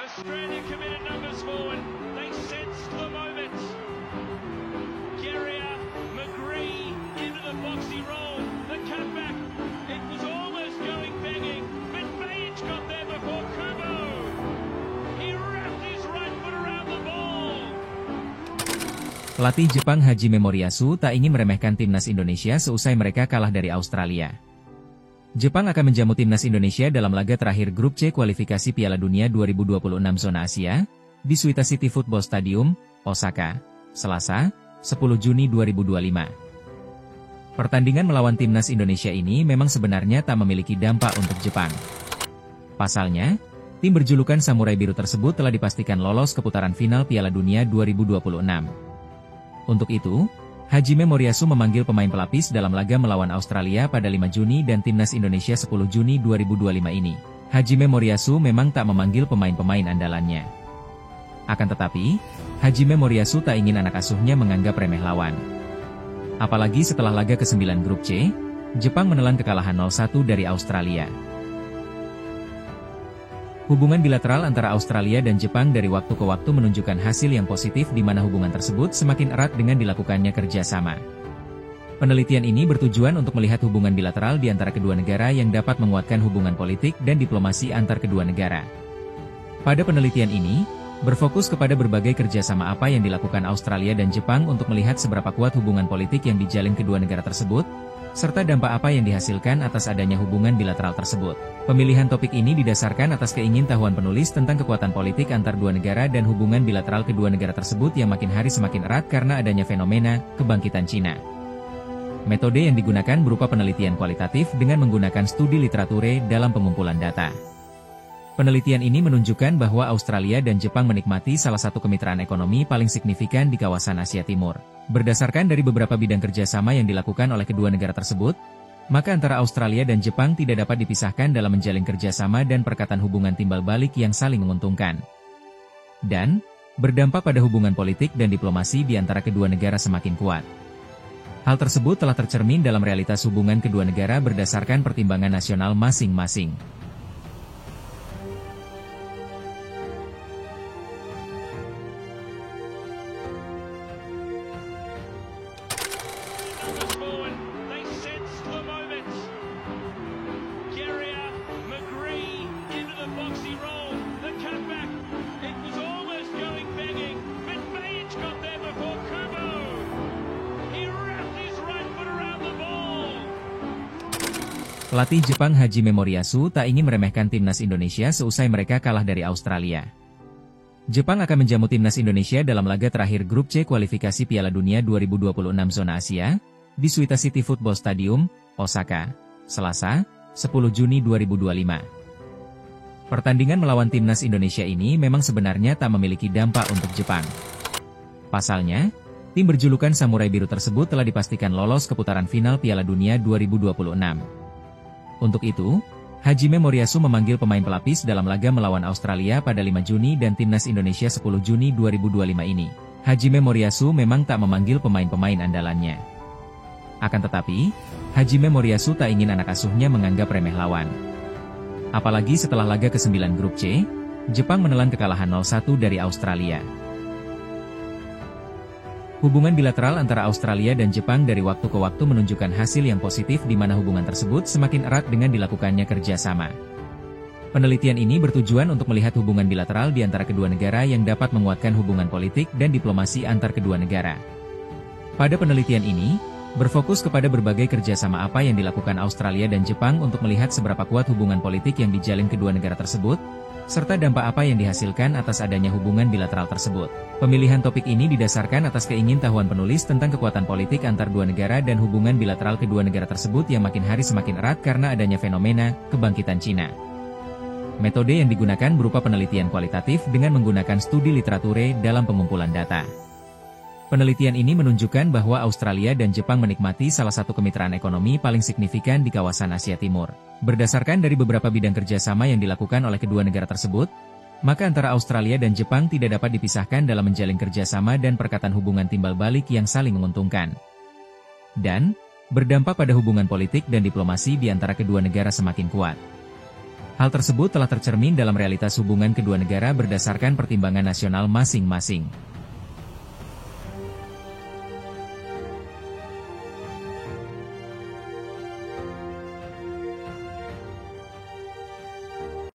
Australia committed numbers forward. They sensed the moment. Guerrier, McGree into the box he rolled. The cutback. It was almost going begging, but Page got there before Kubo. He wrapped his right foot around the ball. Pelatih Jepang Hajime Moriyasu tak ingin meremehkan timnas Indonesia seusai mereka kalah dari Australia. Jepang akan menjamu timnas Indonesia dalam laga terakhir Grup C kualifikasi Piala Dunia 2026 zona Asia, di Suita City Football Stadium, Osaka, Selasa, 10 Juni 2025. Pertandingan melawan timnas Indonesia ini memang sebenarnya tak memiliki dampak untuk Jepang. Pasalnya, tim berjulukan Samurai Biru tersebut telah dipastikan lolos ke putaran final Piala Dunia 2026. Untuk itu, Hajime Moriyasu memanggil pemain pelapis dalam laga melawan Australia pada 5 Juni dan timnas Indonesia 10 Juni 2025 ini. Hajime Moriyasu memang tak memanggil pemain-pemain andalannya. Akan tetapi, Hajime Moriyasu tak ingin anak asuhnya menganggap remeh lawan. Apalagi setelah laga ke-9 Grup C, Jepang menelan kekalahan 0-1 dari Australia. Hubungan bilateral antara Australia dan Jepang dari waktu ke waktu menunjukkan hasil yang positif di mana hubungan tersebut semakin erat dengan dilakukannya kerjasama. Penelitian ini bertujuan untuk melihat hubungan bilateral di antara kedua negara yang dapat menguatkan hubungan politik dan diplomasi antar kedua negara. Pada penelitian ini, berfokus kepada berbagai kerjasama apa yang dilakukan Australia dan Jepang untuk melihat seberapa kuat hubungan politik yang dijalin kedua negara tersebut, serta dampak apa yang dihasilkan atas adanya hubungan bilateral tersebut. Pemilihan topik ini didasarkan atas keingintahuan penulis tentang kekuatan politik antar dua negara dan hubungan bilateral kedua negara tersebut yang makin hari semakin erat karena adanya fenomena kebangkitan Cina. Metode yang digunakan berupa penelitian kualitatif dengan menggunakan studi literature dalam pengumpulan data. Penelitian ini menunjukkan bahwa Australia dan Jepang menikmati salah satu kemitraan ekonomi paling signifikan di kawasan Asia Timur. Berdasarkan dari beberapa bidang kerjasama yang dilakukan oleh kedua negara tersebut, maka antara Australia dan Jepang tidak dapat dipisahkan dalam menjalin kerjasama dan perkatan hubungan timbal balik yang saling menguntungkan. Dan, berdampak pada hubungan politik dan diplomasi di antara kedua negara semakin kuat. Hal tersebut telah tercermin dalam realitas hubungan kedua negara berdasarkan pertimbangan nasional masing-masing. Pelatih Jepang Hajime Moriyasu tak ingin meremehkan timnas Indonesia seusai mereka kalah dari Australia. Jepang akan menjamu timnas Indonesia dalam laga terakhir Grup C kualifikasi Piala Dunia 2026 zona Asia, di Suita City Football Stadium, Osaka, Selasa, 10 Juni 2025. Pertandingan melawan timnas Indonesia ini memang sebenarnya tak memiliki dampak untuk Jepang. Pasalnya, tim berjulukan Samurai Biru tersebut telah dipastikan lolos ke putaran final Piala Dunia 2026. Untuk itu, Hajime Moriyasu memanggil pemain pelapis dalam laga melawan Australia pada 5 Juni dan timnas Indonesia 10 Juni 2025 ini. Hajime Moriyasu memang tak memanggil pemain-pemain andalannya. Akan tetapi, Hajime Moriyasu tak ingin anak asuhnya menganggap remeh lawan. Apalagi setelah laga ke-9 Grup C, Jepang menelan kekalahan 0-1 dari Australia. Hubungan bilateral antara Australia dan Jepang dari waktu ke waktu menunjukkan hasil yang positif di mana hubungan tersebut semakin erat dengan dilakukannya kerjasama. Penelitian ini bertujuan untuk melihat hubungan bilateral di antara kedua negara yang dapat menguatkan hubungan politik dan diplomasi antar kedua negara. Pada penelitian ini, berfokus kepada berbagai kerjasama apa yang dilakukan Australia dan Jepang untuk melihat seberapa kuat hubungan politik yang dijalin kedua negara tersebut, serta dampak apa yang dihasilkan atas adanya hubungan bilateral tersebut. Pemilihan topik ini didasarkan atas keingintahuan penulis tentang kekuatan politik antar dua negara dan hubungan bilateral kedua negara tersebut yang makin hari semakin erat karena adanya fenomena kebangkitan Cina. Metode yang digunakan berupa penelitian kualitatif dengan menggunakan studi literature dalam pengumpulan data. Penelitian ini menunjukkan bahwa Australia dan Jepang menikmati salah satu kemitraan ekonomi paling signifikan di kawasan Asia Timur. Berdasarkan dari beberapa bidang kerjasama yang dilakukan oleh kedua negara tersebut, maka antara Australia dan Jepang tidak dapat dipisahkan dalam menjalin kerjasama dan perkatan hubungan timbal balik yang saling menguntungkan. Dan, berdampak pada hubungan politik dan diplomasi di antara kedua negara semakin kuat. Hal tersebut telah tercermin dalam realitas hubungan kedua negara berdasarkan pertimbangan nasional masing-masing.